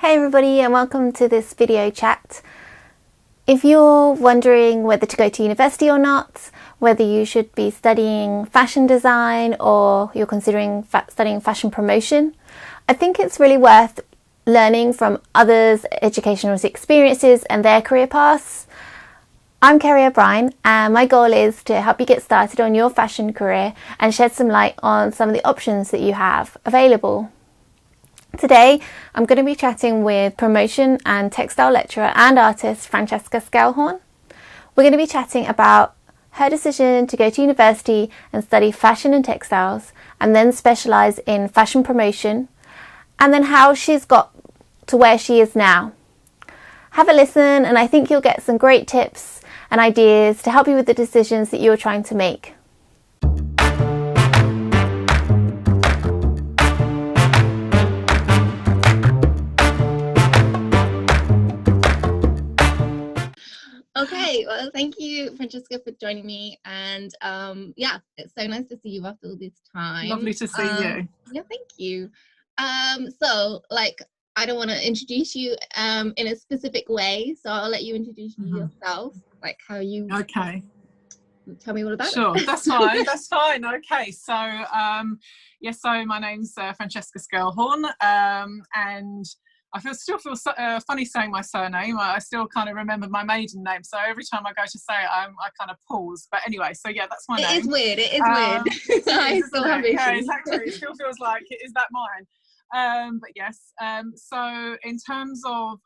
Hey everybody, and welcome to this video chat. If you're wondering whether to go to university or not, whether you should be studying fashion design or you're considering studying fashion promotion, I think it's really worth learning from others' educational experiences and their career paths. I'm Kerry O'Brien, and my goal is to help you get started on your fashion career and shed some light on some of the options that you have available. Today, I'm going to be chatting with promotion and textile lecturer and artist Francesca Skelhorn. We're going to be chatting about her decision to go to university and study fashion and textiles and then specialise in fashion promotion, and then how she's got to where she is now. Have a listen, and I think you'll get some great tips and ideas to help you with the decisions that you're trying to make. Okay, well, thank you, Francesca, for joining me. And yeah, it's so nice to see you after all this time. Lovely to see you. Yeah, thank you. So, I don't want to introduce you in a specific way, so I'll let you introduce yourself, like how you. Okay. Tell me all about it. Sure, that's fine. That's fine. Okay, so so my name's Francesca Skelhorn, and I still feel funny saying my surname. I still kind of remember my maiden name, so every time I go to say it, I kind of pause. But anyway, so yeah, that's my name. It is weird. It is weird. I still have issues. Yeah, exactly. It still feels like, is that mine? But yes. So in terms of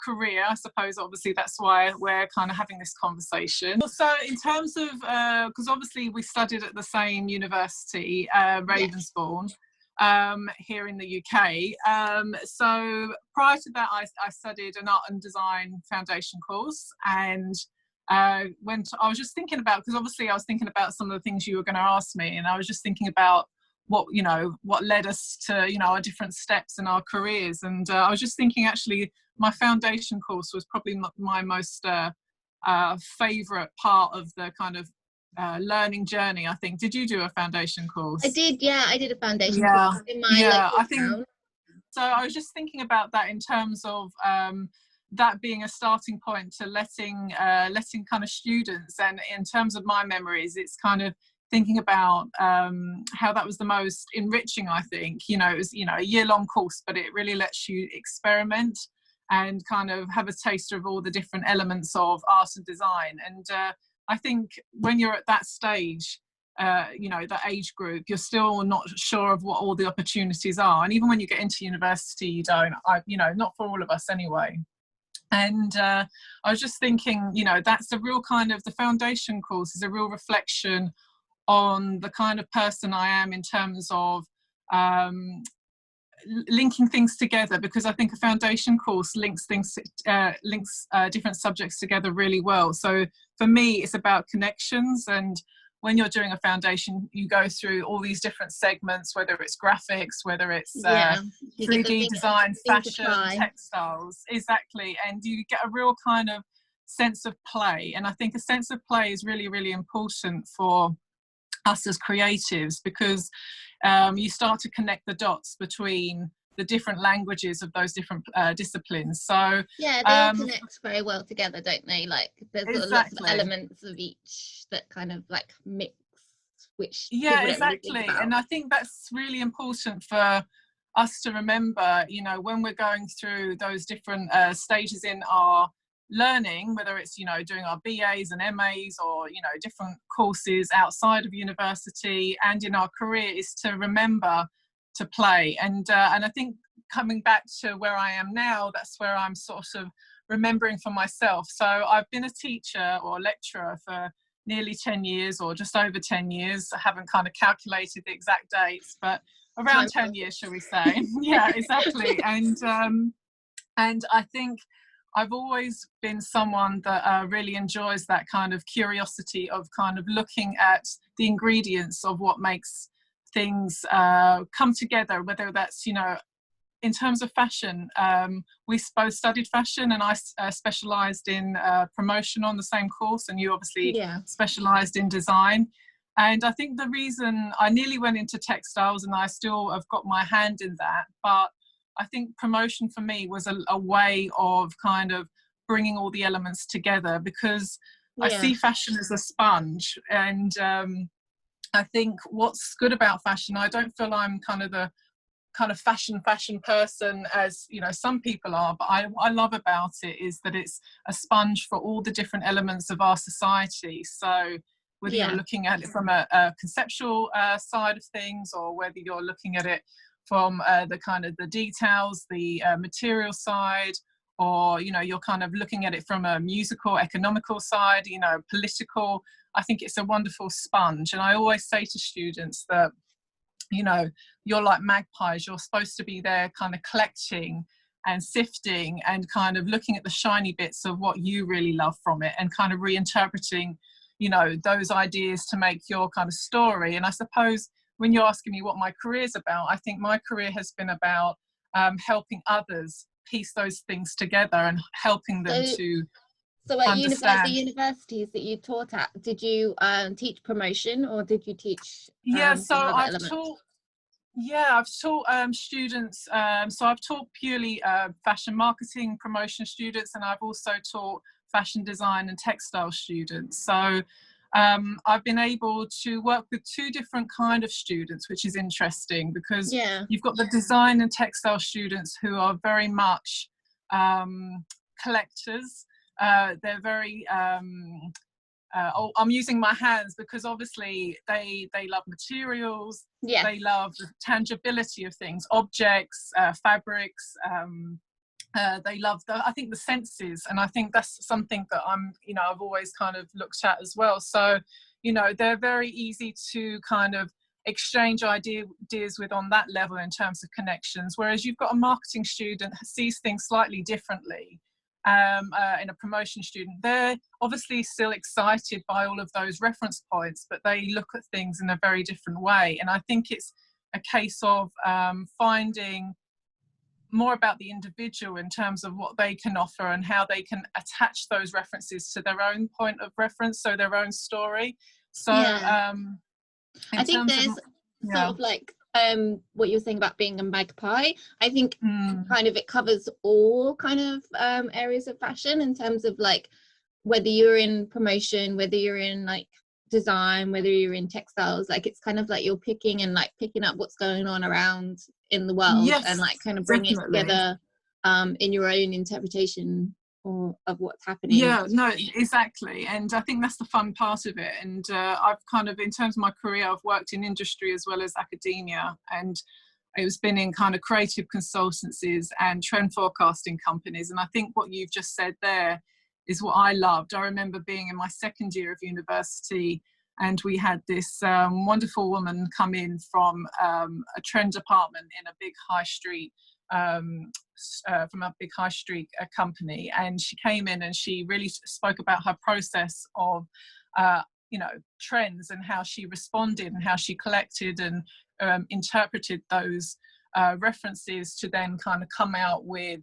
career, I suppose obviously that's why we're kind of having this conversation. So in terms of, because obviously we studied at the same university, Ravensbourne. Here in the UK. So prior to that, I studied an art and design foundation course, and I was just thinking about, because obviously I was thinking about some of the things you were going to ask me, and I was just thinking about what led us to our different steps in our careers, and I was just thinking actually my foundation course was probably my most favourite part of the kind of learning journey, I think. Did you do a foundation course? I did, yeah. I did a foundation course in my I think so. I was just thinking about that in terms of that being a starting point to letting kind of students, and in terms of my memories, it's kind of thinking about how that was the most enriching, I think. It was a year-long course, but it really lets you experiment and kind of have a taste of all the different elements of art and design. And I think when you're at that stage, that age group, you're still not sure of what all the opportunities are. And even when you get into university, you don't, not for all of us anyway. And I was just thinking, that's a real kind of, the foundation course is a real reflection on the kind of person I am in terms of linking things together, because I think a foundation course links different subjects together really well. So for me, it's about connections, and when you're doing a foundation, you go through all these different segments, whether it's graphics, whether it's 3D design, fashion, textiles, exactly, and you get a real kind of sense of play. And I think a sense of play is really, really important for us as creatives, because you start to connect the dots between the different languages of those different disciplines. So yeah, they all connect very well together, don't they? Like there's lots of elements of each that kind of like mix, which exactly. Really, and I think that's really important for us to remember, when we're going through those different stages in our learning, whether it's doing our BAs and MAs, or different courses outside of university and in our career, is to remember to play. And I think coming back to where I am now, that's where I'm sort of remembering for myself. So I've been a teacher or lecturer for nearly 10 years, or just over 10 years. I haven't kind of calculated the exact dates, but around 10 years, shall we say. Yeah, exactly. And I think I've always been someone that really enjoys that kind of curiosity of kind of looking at the ingredients of what makes things come together, whether that's, in terms of fashion. We both studied fashion, and I specialised in promotion on the same course, and you obviously specialised in design. And I think the reason I nearly went into textiles, and I still have got my hand in that, but I think promotion for me was a way of kind of bringing all the elements together, because I see fashion as a sponge. And I think what's good about fashion, I don't feel I'm kind of the kind of fashion person, as you know some people are, but I love about it is that it's a sponge for all the different elements of our society. So whether you're looking at it from a conceptual side of things, or whether you're looking at it from the kind of the details, the material side, or you know you're kind of looking at it from a musical, economical side, you know, political, I think it's a wonderful sponge. And I always say to students that, you know, you're like magpies, you're supposed to be there kind of collecting and sifting and kind of looking at the shiny bits of what you really love from it, and kind of reinterpreting, you know, those ideas to make your kind of story. And I suppose when you're asking me what my career is about, I think my career has been about helping others piece those things together and helping them to So at understand. universities that you taught at, did you teach promotion, or did you teach So I've elements? taught students, so I've taught purely fashion marketing promotion students, and I've also taught fashion design and textile students. So I've been able to work with two different kind of students, which is interesting, because you've got the design and textile students who are very much collectors. They're very I'm using my hands because obviously they love materials, they love the tangibility of things, objects, fabrics, they love I think the senses, and I think that's something that I've always kind of looked at as well. So you know, they're very easy to kind of exchange ideas with on that level in terms of connections, whereas you've got a marketing student who sees things slightly differently. In a promotion student, they're obviously still excited by all of those reference points, but they look at things in a very different way. And I think it's a case of finding more about the individual in terms of what they can offer and how they can attach those references to their own point of reference, so their own story. So I think there's sort of like what you're saying about being a magpie. I think kind of it covers all kind of areas of fashion, in terms of like whether you're in promotion, whether you're in like design, whether you're in textiles, like it's kind of like you're picking up what's going on around in the world, and like kind of bringing it together in your own interpretation of what's happening. No, exactly. And I think that's the fun part of it. And I've kind of, in terms of my career, I've worked in industry as well as academia, and it's been in kind of creative consultancies and trend forecasting companies. And I think what you've just said there is what I loved. I remember being in my second year of university, and we had this wonderful woman come in from a trend department in a big high street company, and she came in and she really spoke about her process of trends, and how she responded and how she collected and interpreted those references to then kind of come out with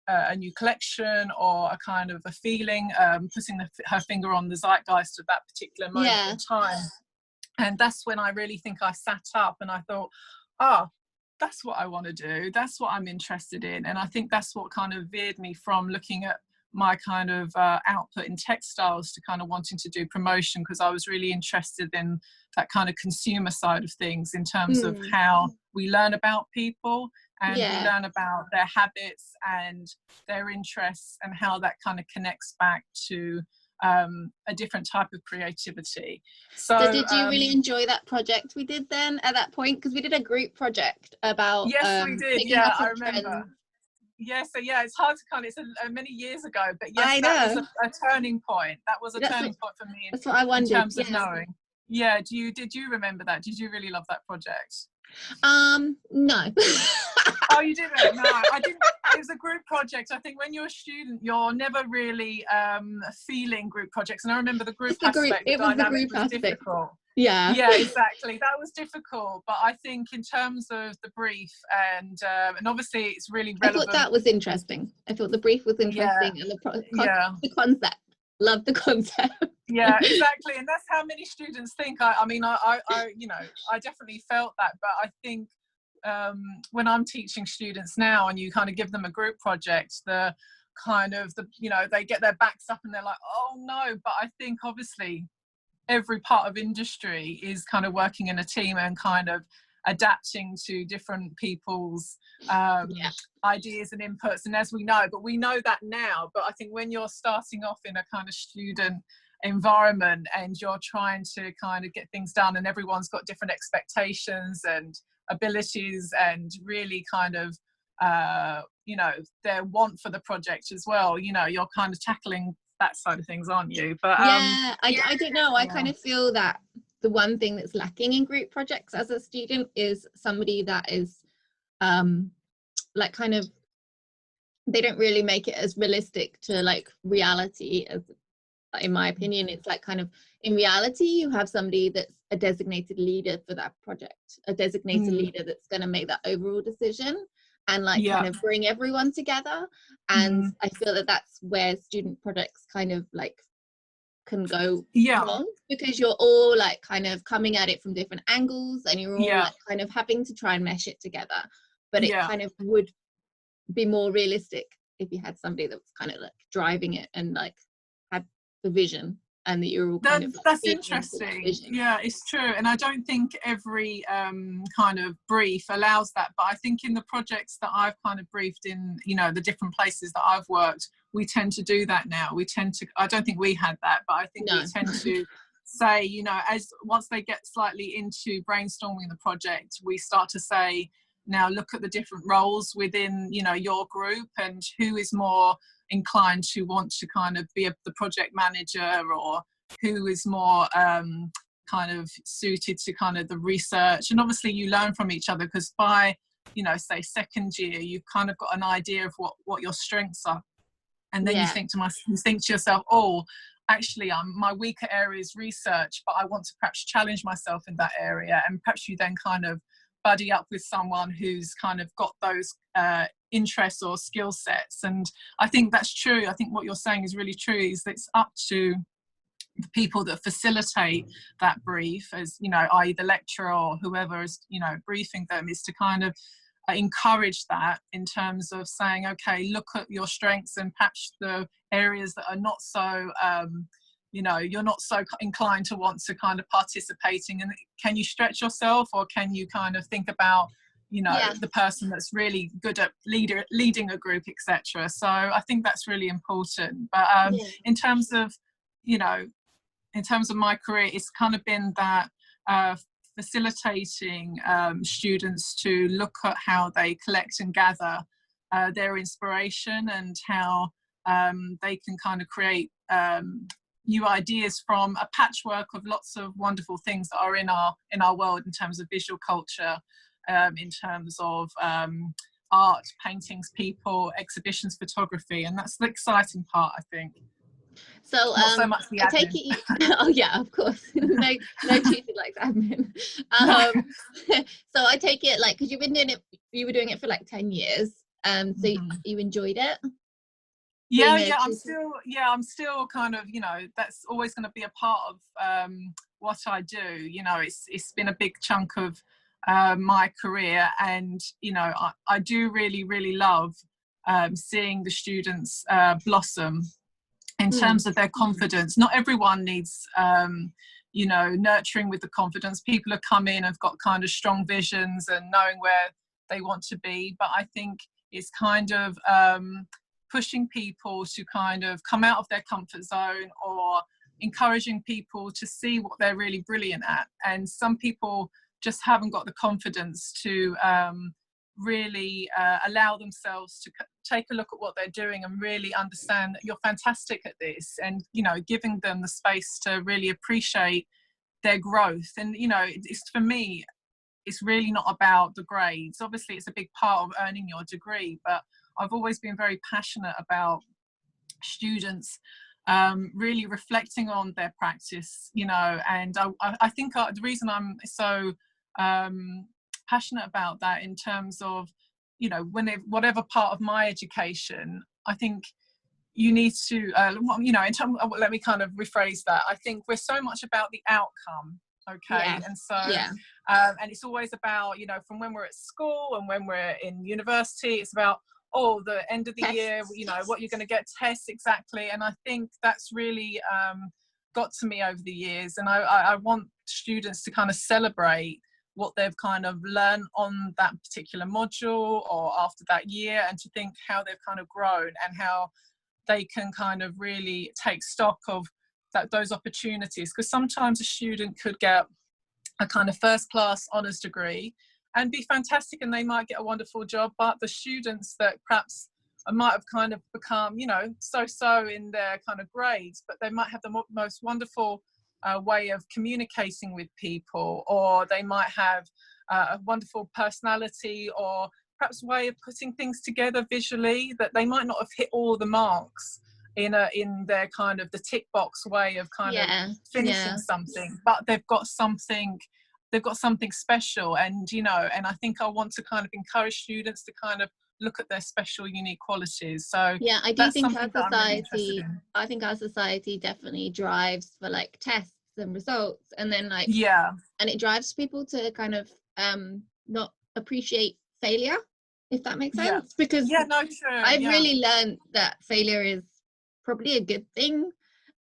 a new collection, or a kind of a feeling, putting her finger on the zeitgeist of that particular moment in time. And that's when I really think I sat up and I thought, that's what I want to do, that's what I'm interested in. And I think that's what kind of veered me from looking at my kind of output in textiles to kind of wanting to do promotion, because I was really interested in that kind of consumer side of things, in terms of how we learn about people, and we learn about their habits and their interests, and how that kind of connects back to a different type of creativity. So did you really enjoy that project we did then at that point? Because we did a group project about we did. I remember trends. It's hard to kind of, it's many years ago, but yes, that was a turning point. That was a turning point for me that's what I wondered, in terms of knowing. Did you remember that? Did you really love that project? No. Oh, you didn't? No, I didn't. It was a group project. I think when you're a student, you're never really feeling group projects. And I remember the group aspect. It was the group aspect. Difficult. Yeah, exactly. That was difficult. But I think in terms of the brief and obviously it's really relevant. I thought that was interesting. I thought the brief was interesting, and the concept. Love the concept. Yeah, exactly. And that's how many students think. I mean, I definitely felt that, but I think when I'm teaching students now and you kind of give them a group project, they get their backs up and they're like, oh no. But I think obviously every part of industry is kind of working in a team and kind of adapting to different people's ideas and inputs. And as we know that now, but I think when you're starting off in a kind of student environment and you're trying to kind of get things done and everyone's got different expectations and abilities and really kind of their want for the project as well, you're kind of tackling that side of things, aren't you? But I don't know, I kind of feel that the one thing that's lacking in group projects as a student is somebody that is like kind of, they don't really make it as realistic to like reality as, in my opinion. It's like kind of in reality you have somebody that's a designated leader for that project, a designated leader that's going to make that overall decision and like kind of bring everyone together. And I feel that that's where student projects kind of like can go wrong, because you're all like kind of coming at it from different angles and you're all like kind of having to try and mesh it together. But it kind of would be more realistic if you had somebody that was kind of like driving it and like had the vision, and that you're all kind of like, that's interesting. Yeah, it's true. And I don't think every kind of brief allows that, but I think in the projects that I've kind of briefed in, the different places that I've worked, we tend to do that now. I don't think we had that, but I think we tend to say, as once they get slightly into brainstorming the project, we start to say, now look at the different roles within your group and who is more inclined to want to kind of be the project manager, or who is more kind of suited to kind of the research. And obviously you learn from each other, because by say second year you've kind of got an idea of what your strengths are, and then you think to yourself, oh, actually my weaker area is research, but I want to perhaps challenge myself in that area. And perhaps you then kind of buddy up with someone who's kind of got those interests or skill sets. And I think that's true. I think what you're saying is really true, is that it's up to the people that facilitate that brief, as i.e. the lecturer or whoever is briefing them, is to kind of encourage that in terms of saying, okay, look at your strengths and perhaps the areas that are not so you're not so inclined to want to kind of participating, and can you stretch yourself, or can you kind of think about the person that's really good at leading a group, etc. So I think that's really important. But in terms of my career, it's kind of been that facilitating students to look at how they collect and gather their inspiration, and how they can kind of create new ideas from a patchwork of lots of wonderful things that are in our world, in terms of visual culture, in terms of art, paintings, people, exhibitions, photography. And that's the exciting part, I think. So not so much the admin. I take it oh yeah, of course. no cheating like admin. So I take it, like, because you were doing it for like 10 years, so you enjoyed it? I'm still kind of, that's always going to be a part of what I do. It's been a big chunk of my career, and I do really, really love seeing the students blossom in terms of their confidence. Not everyone needs nurturing with the confidence. People have come in and have got kind of strong visions and knowing where they want to be, but I think it's kind of pushing people to kind of come out of their comfort zone, or encouraging people to see what they're really brilliant at. And some people just haven't got the confidence to really allow themselves to take a look at what they're doing and really understand that you're fantastic at this, and giving them the space to really appreciate their growth. And for me, it's really not about the grades. Obviously it's a big part of earning your degree, but I've always been very passionate about students really reflecting on their practice, and I think the reason I'm so passionate about that, in terms of whatever part of my education, I think you need to let me kind of rephrase that. I think we're so much about the outcome, Okay, and so and it's always about, you know, from when we're at school and when we're in university, it's about the end of the year, you know, what you're going to get, tests, exactly. And I think that's really got to me over the years, and I want students to kind of celebrate what they've kind of learned on that particular module or after that year, and to think how they've kind of grown and how they can kind of really take stock of those opportunities. Because sometimes a student could get a kind of first class honours degree and be fantastic, and they might get a wonderful job, but the students that perhaps might have kind of become, you know, so in their kind of grades, but they might have the most wonderful way of communicating with people, or they might have a wonderful personality, or perhaps way of putting things together visually, that they might not have hit all the marks in their kind of the tick box way of kind of finishing something, but they've got something special. And, you know, and I think I want to kind of encourage students to kind of look at their special, unique qualities. So yeah, I do think our society definitely drives for like tests and results, and then like and it drives people to kind of not appreciate failure, if that makes sense. Because I've really learned that failure is probably a good thing,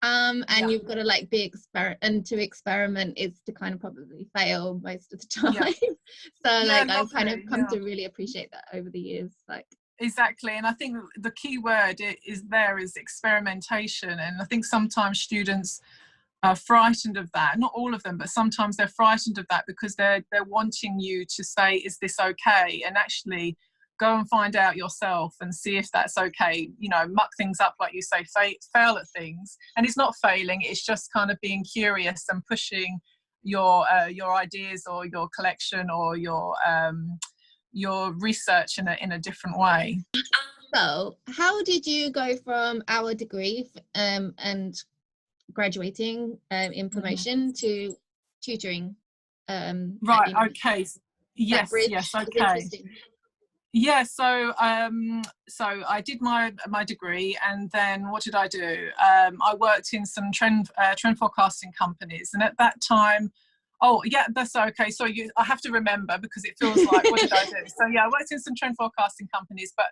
and you've got to like to experiment is to kind of probably fail most of the time. So like I've kind of come to really appreciate that over the years. Like exactly. And I think the key word is experimentation, and I think sometimes students are frightened of that. Not all of them, but sometimes they're frightened of that because they're wanting you to say, is this okay? And actually go and find out yourself and see if that's okay. You know, muck things up, like you say, fail at things. And it's not failing, it's just kind of being curious and pushing your ideas or your collection or your research in a different way. So how did you go from our degree and graduating in promotion to tutoring? Right, okay. Yes, okay. Yeah, so I did my degree, and then what did I do? I worked in some trend forecasting companies, and at that time, that's okay. So I have to remember, because it feels like, what did I do? So I worked in some trend forecasting companies, but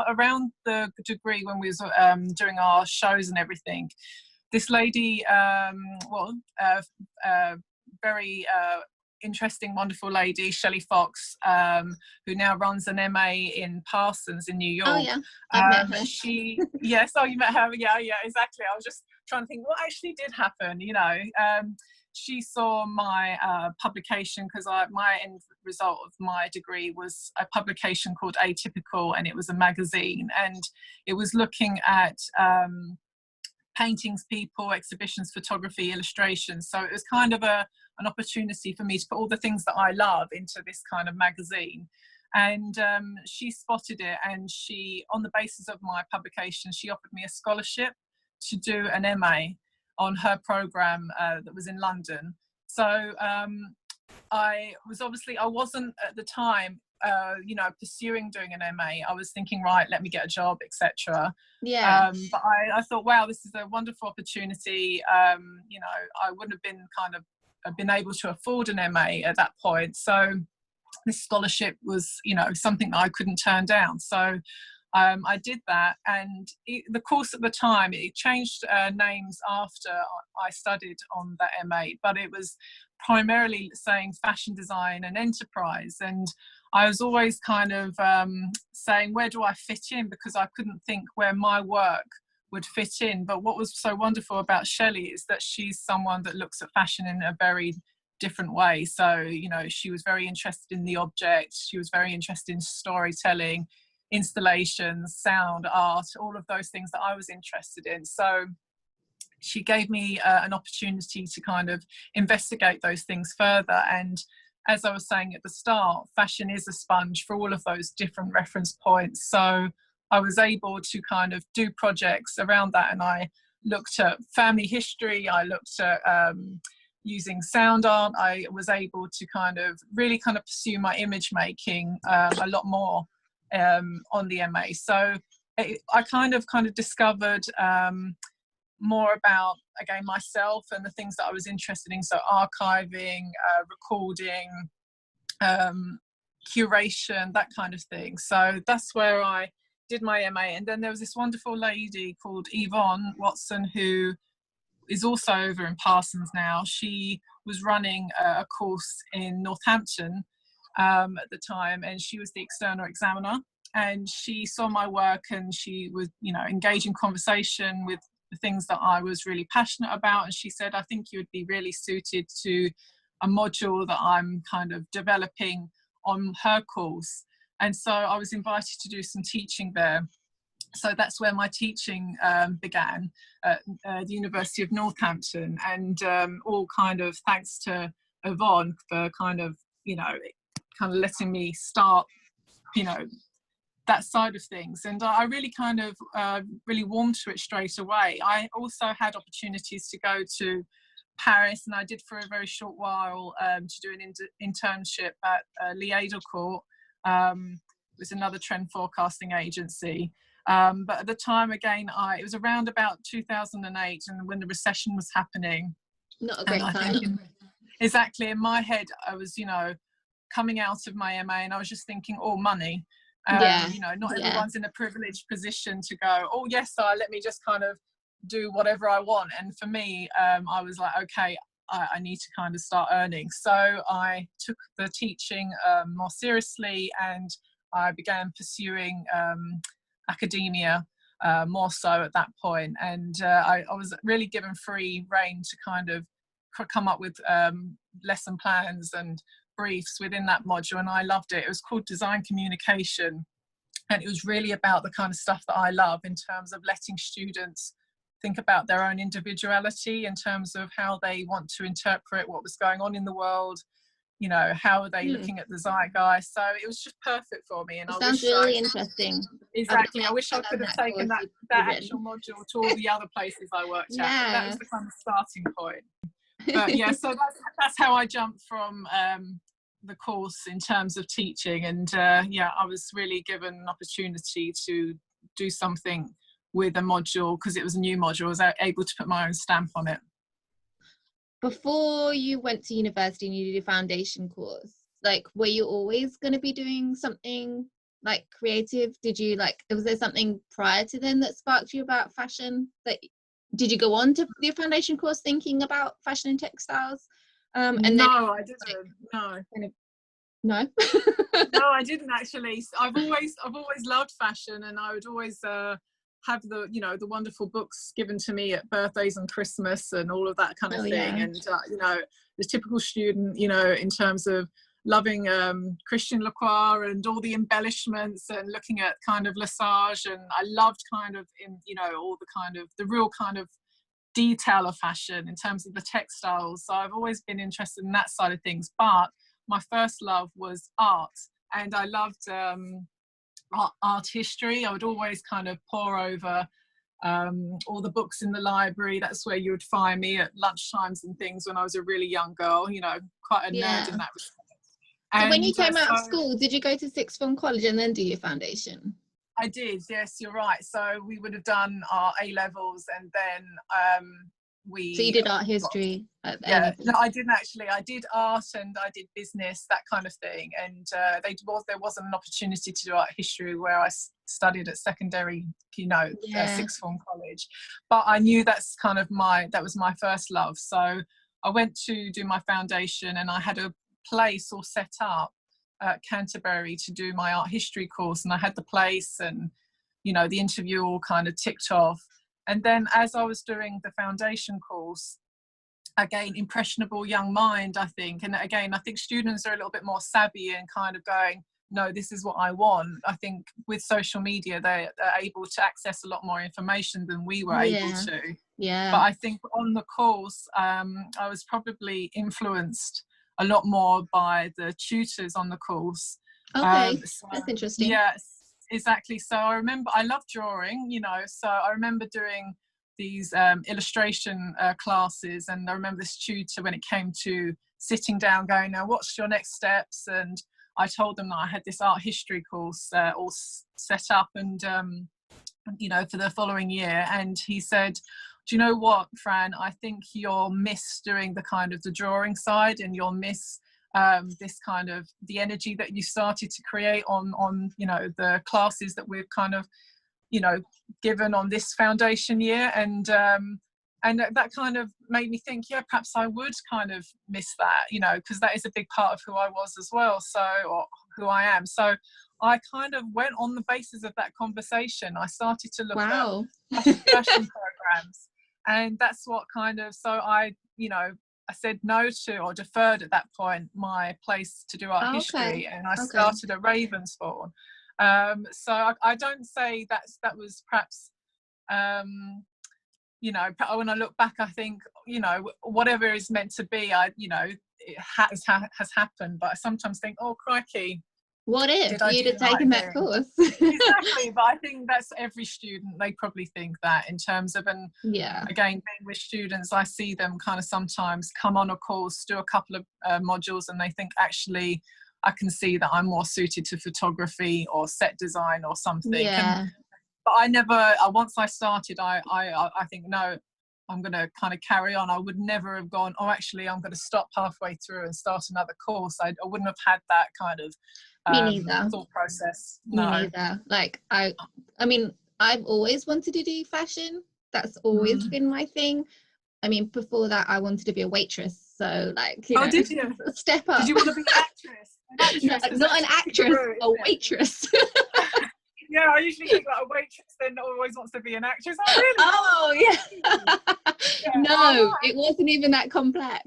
around the degree, when we was doing our shows and everything, this lady, very interesting, wonderful lady, Shelley Fox, who now runs an MA in Parsons in New York. Oh yeah, I've met her. You met her. Yeah, exactly. I was just trying to think what actually did happen. You know, she saw my publication, because my end result of my degree was a publication called Atypical, and it was a magazine, and it was looking at paintings, people, exhibitions, photography, illustrations. So it was kind of an opportunity for me to put all the things that I love into this kind of magazine. And she spotted it, and she, on the basis of my publication, she offered me a scholarship to do an MA on her program that was in London. So I wasn't at the time pursuing doing an MA. I was thinking, right, let me get a job, etc. But I thought, wow, this is a wonderful opportunity. I wouldn't have been able to afford an MA at that point, so this scholarship was, something that I couldn't turn down. So I did that, and the course at the time, it changed names after I studied on that MA, but it was primarily saying fashion design and enterprise. And I was always kind of saying, where do I fit in? Because I couldn't think where my work would fit in. But what was so wonderful about Shelley is that she's someone that looks at fashion in a very different way. So, she was very interested in the object. She was very interested in storytelling, installations, sound, art, all of those things that I was interested in. So she gave me an opportunity to kind of investigate those things further. And as I was saying at the start, fashion is a sponge for all of those different reference points. So I was able to kind of do projects around that, and I looked at family history, I looked at using sound art. I was able to really pursue my image making a lot more on the MA. So I kind of discovered more about, again, myself and the things that I was interested in. So archiving, recording, curation, that kind of thing. So that's where I did my MA. And then there was this wonderful lady called Yvonne Watson, who is also over in Parsons now. She was running a course in Northampton at the time, and she was the external examiner. And she saw my work, and she was, you know, engaged in conversation with the things that I was really passionate about. And she said, I think you would be really suited to a module that I'm kind of developing on her course. And so I was invited to do some teaching there. So that's where my teaching began at the University of Northampton, and all kind of thanks to Yvonne for kind of, you know, kind of letting me start, you know, that side of things. And I really kind of really warmed to it straight away. I also had opportunities to go to Paris, and I did for a very short while to do an internship at Liège-Court. It was another trend forecasting agency. But at the time, again, it was around about 2008, and when the recession was happening. Not a great time. Exactly. In my head, I was, you know, coming out of my MA, and I was just thinking, oh, money. You know, not everyone's in a privileged position to go, oh, yes, let me just kind of do whatever I want. And for me, I was like, okay, I need to kind of start earning. So I took the teaching more seriously, and I began pursuing academia more so at that point. And I was really given free rein to kind of come up with lesson plans and briefs within that module, and I loved it. It was called Design Communication, and it was really about the kind of stuff that I love in terms of letting students think about their own individuality in terms of how they want to interpret what was going on in the world. You know, how are they looking at the zeitgeist? So it was just perfect for me. And it sounds really interesting. Exactly. I wish I could have taken that actual module to all the other places I worked at. But that was the kind of starting point. But yeah, so that's how I jumped from the course in terms of teaching. And yeah, I was really given an opportunity to do something with a module, because it was a new module. I was able to put my own stamp on it. Before you went to university and you did a foundation course, like, were you always going to be doing something like creative? Did you was there something prior to then that sparked you about fashion? Did you go on to your foundation course thinking about fashion and textiles? And no, I didn't. No. No, I didn't actually. I've always loved fashion, and I would always have the, you know, the wonderful books given to me at birthdays and Christmas and all of that kind of thing. Yeah. And you know, the typical student, you know, in terms of loving Christian Lacroix and all the embellishments and looking at kind of Lesage, and I loved kind of, in, you know, all the kind of the real kind of detail of fashion in terms of the textiles. So I've always been interested in that side of things. But my first love was art, and I loved art history. I would always kind of pore over all the books in the library. That's where you would find me at lunchtimes and things when I was a really young girl, you know, quite a nerd in that respect. And when you came out of school, did you go to sixth form college and then do your foundation? I did, yes, you're right. So we would have done our A-levels, and then So you did art history at the A-levels? No, I didn't actually. I did art and I did business, that kind of thing. And there wasn't an opportunity to do art history where I studied at secondary, you know, sixth form college. But I knew that was my first love. So I went to do my foundation, and I had a place all set up at Canterbury to do my art history course, and I had the place, and, you know, the interview all kind of ticked off. And then as I was doing the foundation course, again, impressionable young mind, I think. And again, I think students are a little bit more savvy and kind of going, no, this is what I want. I think with social media, they're able to access a lot more information than we were able to. Yeah. But I think on the course, I was probably influenced a lot more by the tutors on the course. Okay, that's interesting. Yes, exactly. So I remember, I love drawing, you know, so I remember doing these illustration classes, and I remember this tutor, when it came to sitting down, going, now what's your next steps? And I told them that I had this art history course all set up, and you know, for the following year. And he said, do you know what, Fran, I think you'll miss doing the kind of the drawing side, and you'll miss this kind of the energy that you started to create on you know, the classes that we've kind of, you know, given on this foundation year. And that kind of made me think, yeah, perhaps I would kind of miss that, you know, because that is a big part of who I was as well, so, or who I am. So I kind of went on the basis of that conversation. I started to look at fashion programs, and that's what kind of, so I, you know, I said no to, or deferred at that point, my place to do art history, and I started at Ravensbourne. So I don't say that was perhaps, you know, when I look back, I think, you know, whatever is meant to be, you know, it has happened. But I sometimes think, oh, crikey, what if you'd have taken that course? Exactly. But I think that's every student, they probably think that, in terms of, and again, being with students, I see them kind of sometimes come on a course, do a couple of modules, and they think, actually, I can see that I'm more suited to photography or set design or something. Yeah. But I never, once I started, I think, no, I'm going to kind of carry on. I would never have gone, oh, actually, I'm going to stop halfway through and start another course. I wouldn't have had that kind of thought process. No. Me neither. Like, I mean, I've always wanted to do fashion. That's always been my thing. I mean, before that, I wanted to be a waitress. So, like, you know, did you? Step up. Did you want to be an actress? Not an actress, a waitress. Yeah, I usually think like a waitress then always wants to be an actress. Oh, really? Oh, yeah. No, it wasn't even that complex.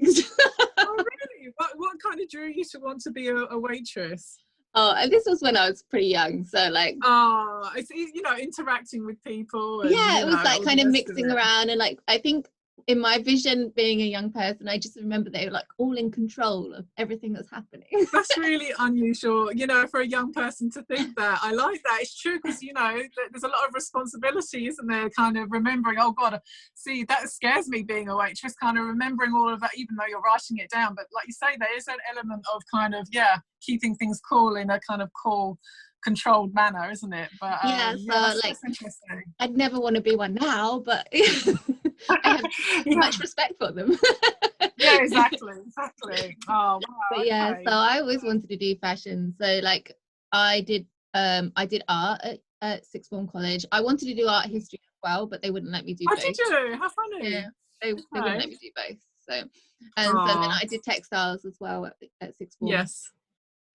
Oh, really? What kind of drew you to want to be a waitress? Oh, and this was when I was pretty young, so like. Oh, it's, you know, interacting with people. And, yeah, it was like kind of mixing around, and like I think in my vision, being a young person, I just remember they were like all in control of everything that's happening. That's really unusual, you know, for a young person to think that. I like that. It's true, because, you know, there's a lot of responsibility, isn't there? Kind of remembering, oh God, see, that scares me, being a waitress, kind of remembering all of that, even though you're writing it down. But like you say, there is an element of kind of, keeping things cool in a kind of cool, controlled manner, isn't it? But that's interesting. I'd never want to be one now, but I have much respect for them. Yeah, exactly. Oh, wow. But so I always wanted to do fashion. So like I did art at sixth form college. I wanted to do art history as well, but they wouldn't let me do both. Did you? How funny. Yeah, they wouldn't let me do both. So so then I did textiles as well at sixth form. Yes.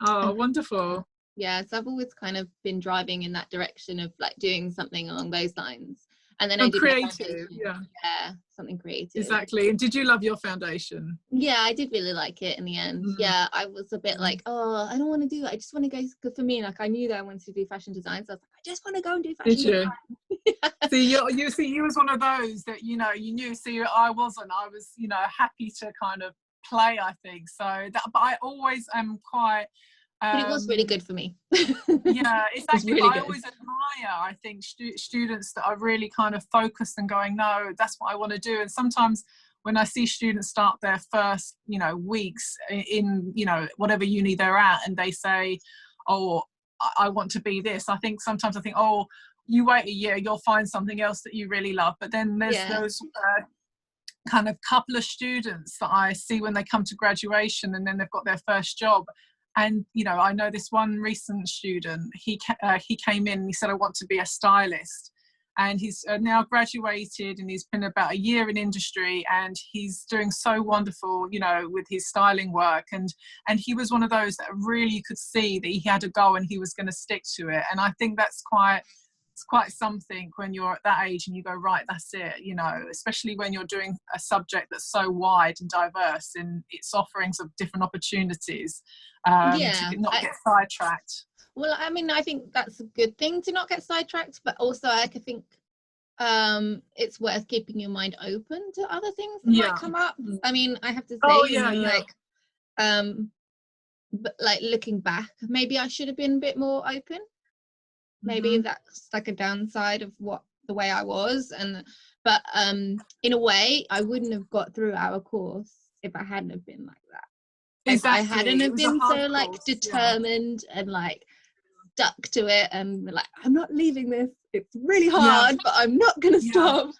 Oh, wonderful. Yeah, so I've always kind of been driving in that direction of like doing something along those lines. And then I did creative, something creative. Exactly. And did you love your foundation? Yeah, I did really like it in the end. Yeah, I was a bit like, oh, I don't want to do it. I just want to go. For me, like I knew that I wanted to do fashion design, so I was like, I just want to go and do fashion design. See, you was one of those that, you know, you knew. See, I wasn't. I was, you know, happy to kind of play, I think. So that, but I always am quite. But it was really good for me. Yeah, exactly. Really I always admire, I think, students that are really kind of focused and going, no, that's what I want to do. And sometimes when I see students start their first, you know, weeks in, you know, whatever uni they're at, and they say, oh, I want to be this. Sometimes I think, oh, you wait a year, you'll find something else that you really love. But then there's those kind of couple of students that I see when they come to graduation, and then they've got their first job. And, you know, I know this one recent student, he came in and he said, I want to be a stylist. And he's now graduated, and he's been about a year in industry, and he's doing so wonderful, you know, with his styling work. And he was one of those that really you could see that he had a goal and he was going to stick to it. And I think that's quite something when you're at that age and you go, right, that's it, you know, especially when you're doing a subject that's so wide and diverse in its offerings of different opportunities, to not get sidetracked. Well, I mean, I think that's a good thing to not get sidetracked, but also I think it's worth keeping your mind open to other things that might come up. I mean, I have to say, but like looking back, maybe I should have been a bit more open. Maybe that's like a downside of the way I was, but in a way I wouldn't have got through our course if I hadn't have been like that. Exactly. If I hadn't have been so like determined and like stuck to it and we're like, I'm not leaving this, it's really hard, but I'm not going to stop.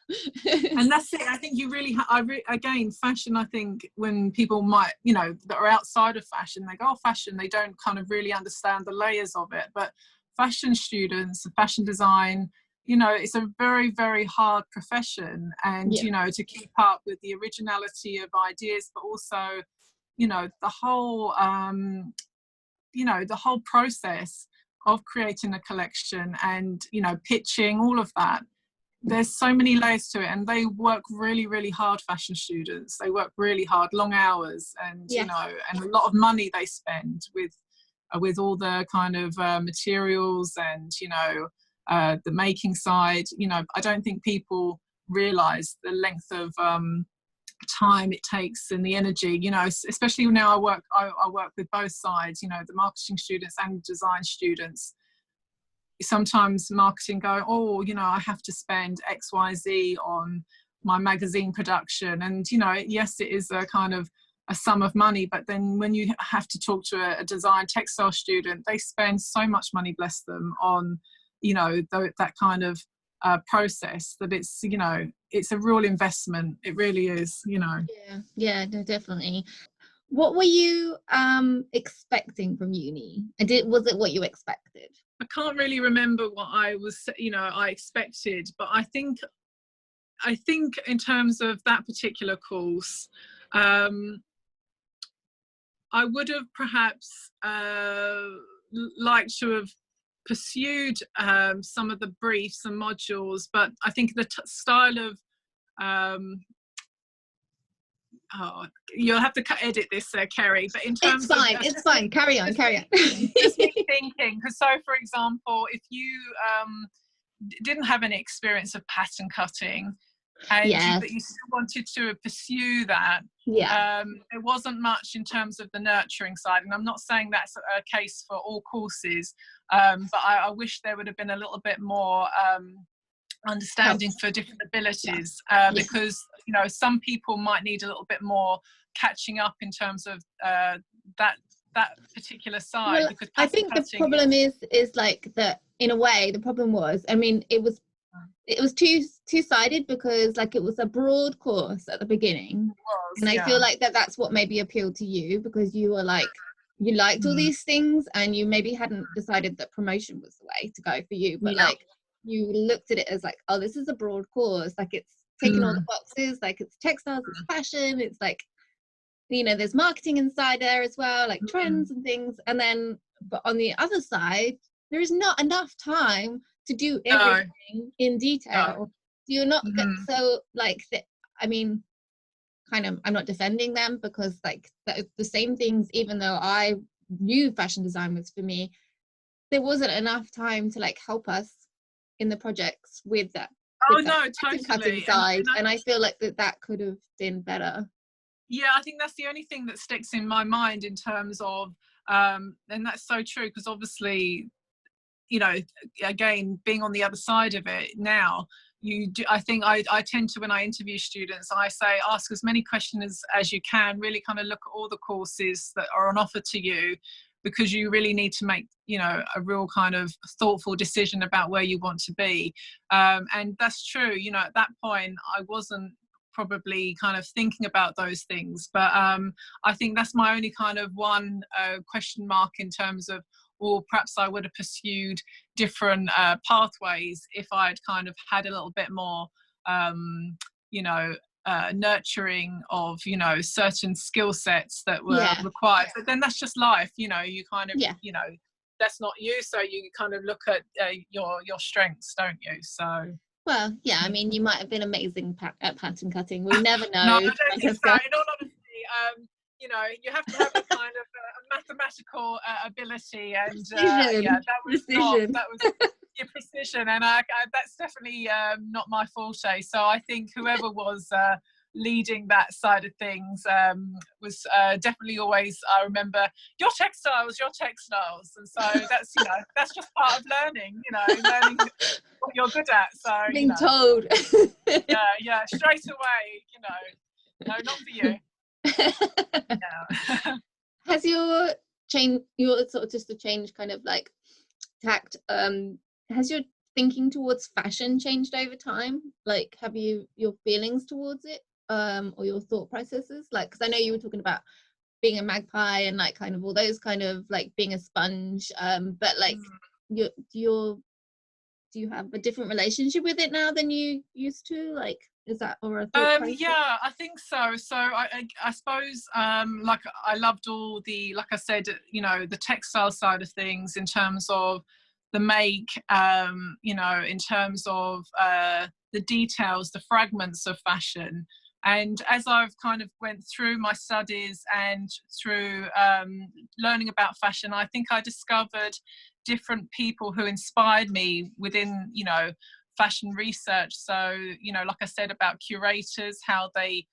And that's it. I think you really again, fashion, I think when people might, you know, that are outside of fashion, they go, oh, fashion, they don't kind of really understand the layers of it. But fashion students, fashion design, you know, it's a very, very hard profession, and you know, to keep up with the originality of ideas, but also, you know, the whole you know, the whole process of creating a collection and, you know, pitching, all of that. There's so many layers to it, and they work really, really hard. Fashion students, they work really hard, long hours, and you know, and a lot of money they spend with all the kind of materials and, you know, the making side. You know, I don't think people realize the length of time it takes and the energy, you know, especially now I work with both sides, you know, the marketing students and design students. Sometimes marketing go, oh, you know, I have to spend XYZ on my magazine production, and you know, yes, it is a kind of a sum of money, but then when you have to talk to a design textile student, they spend so much money, bless them, on, you know, that kind of process, that it's, you know, it's a real investment. It really is, you know. Yeah, no, definitely. What were you expecting from uni? Was it what you expected? I can't really remember what I was, you know, I expected, but I think in terms of that particular course, I would have perhaps liked to have pursued some of the briefs and modules, but I think the style of you'll have to edit this, Kerry, but in terms it's fine, carry on. Just me thinking, because so for example, if you didn't have any experience of pattern cutting, and but you still wanted to pursue that, it wasn't much in terms of the nurturing side, and I'm not saying that's a case for all courses, but I wish there would have been a little bit more understanding for different abilities, because you know, some people might need a little bit more catching up in terms of that particular side. Well, because I think the problem is like that, in a way the problem was, I mean, it was two-sided, because like it was a broad course at the beginning, and I feel like that's what maybe appealed to you, because you were like, you liked all these things, and you maybe hadn't decided that promotion was the way to go for you, but like you looked at it as like, oh, this is a broad course, like it's taking all the boxes, like it's textiles, it's fashion, it's like, you know, there's marketing inside there as well, like trends and things, and then but on the other side there is not enough time to do everything in detail. You're not so like I mean, kind of, I'm not defending them, because like the same things, even though I knew fashion design was for me, there wasn't enough time to like help us in the projects with that. Totally. Cutting side, and I feel like that could have been better. Yeah, I think that's the only thing that sticks in my mind in terms of, and that's so true, because obviously, you know, again, being on the other side of it now, I think I tend to, when I interview students, I say, ask as many questions as you can, really kind of look at all the courses that are on offer to you, because you really need to make, you know, a real kind of thoughtful decision about where you want to be. And that's true, you know, at that point, I wasn't probably kind of thinking about those things, but I think that's my only kind of one question mark in terms of, or perhaps I would have pursued different pathways if I'd kind of had a little bit more, you know, nurturing of, you know, certain skill sets that were required. But then that's just life, you know, you kind of, you know, that's not you, so you kind of look at your strengths, don't you? So. Well, yeah, I mean, you might have been amazing at pattern cutting. We never know. No, I don't think so. In all honesty, you know, you have to have a kind of a mathematical ability, and that was your precision, and that's definitely not my forte. So I think whoever was leading that side of things was definitely always, I remember, your textiles, and so that's, you know, that's just part of learning, you know, learning what you're good at. So being told. yeah, straight away, you know, no, not for you. Has your sort of just a change kind of like tact, has your thinking towards fashion changed over time? Like, have your feelings towards it, or your thought processes? Like, because I know you were talking about being a magpie and like kind of all those kind of like being a sponge, but like do you have a different relationship with it now than you used to? Like, is that or a thought process? Yeah, I think so. So I suppose like I loved all the, like I said, you know, the textile side of things in terms of the make, you know, in terms of the details, the fragments of fashion. And as I've kind of went through my studies and through learning about fashion, I think I discovered different people who inspired me within, you know, fashion research. So, you know, like I said about curators, how they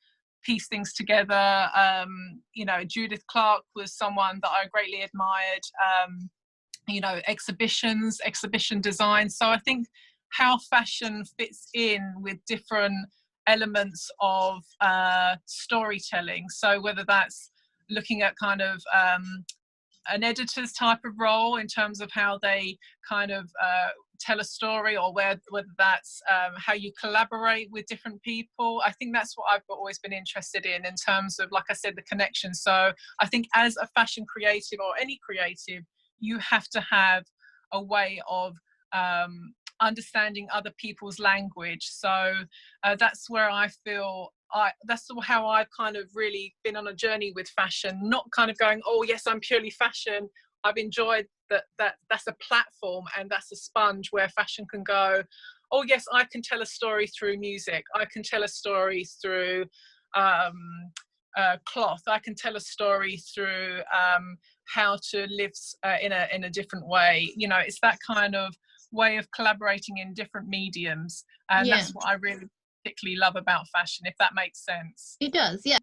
piece things together. You know, Judith Clark was someone that I greatly admired. You know, exhibition design. So I think how fashion fits in with different elements of storytelling. So whether that's looking at kind of an editor's type of role in terms of how they kind of tell a story, or whether that's how you collaborate with different people. I think that's what I've always been interested in terms of, like I said, the connection. So I think as a fashion creative or any creative, you have to have a way of understanding other people's language. So that's where I feel that's how I've kind of really been on a journey with fashion, not kind of going, oh yes, I'm purely fashion. I've enjoyed that's a platform and that's a sponge where fashion can go, oh yes, I can tell a story through music, I can tell a story through cloth, I can tell a story through how to live in a different way. You know, it's that kind of way of collaborating in different mediums, and that's what I really particularly love about fashion, if that makes sense. It does, yeah.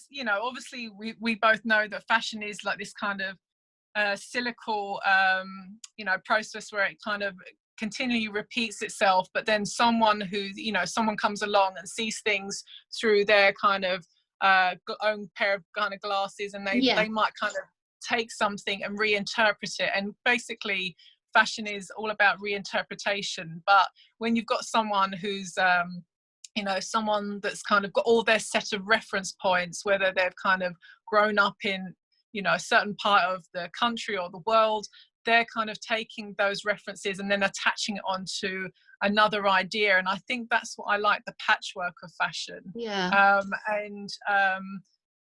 You know, obviously we both know that fashion is like this kind of cyclical you know, process where it kind of continually repeats itself, but then someone comes along and sees things through their kind of own pair of kind of glasses, and they might kind of take something and reinterpret it. And basically fashion is all about reinterpretation. But when you've got someone who's you know, someone that's kind of got all their set of reference points, whether they've kind of grown up in, you know, a certain part of the country or the world, they're kind of taking those references and then attaching it onto another idea. And I think that's what I like, the patchwork of fashion. Yeah.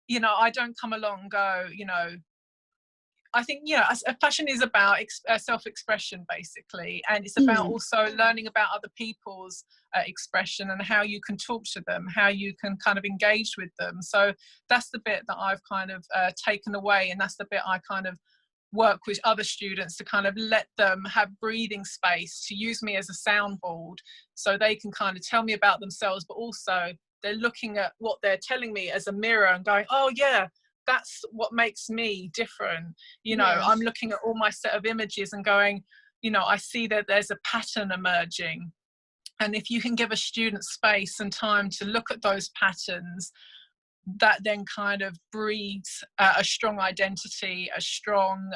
You know, I don't come along and go, you know, I think, you know, fashion is about self-expression basically, and it's about also learning about other people's expression and how you can talk to them, how you can kind of engage with them. So that's the bit that I've kind of taken away, and that's the bit I kind of work with other students to kind of let them have breathing space, to use me as a soundboard so they can kind of tell me about themselves, but also they're looking at what they're telling me as a mirror and going, oh yeah, that's what makes me different. You know, I'm looking at all my set of images and going, you know, I see that there's a pattern emerging. And if you can give a student space and time to look at those patterns, that then kind of breeds a strong identity, a strong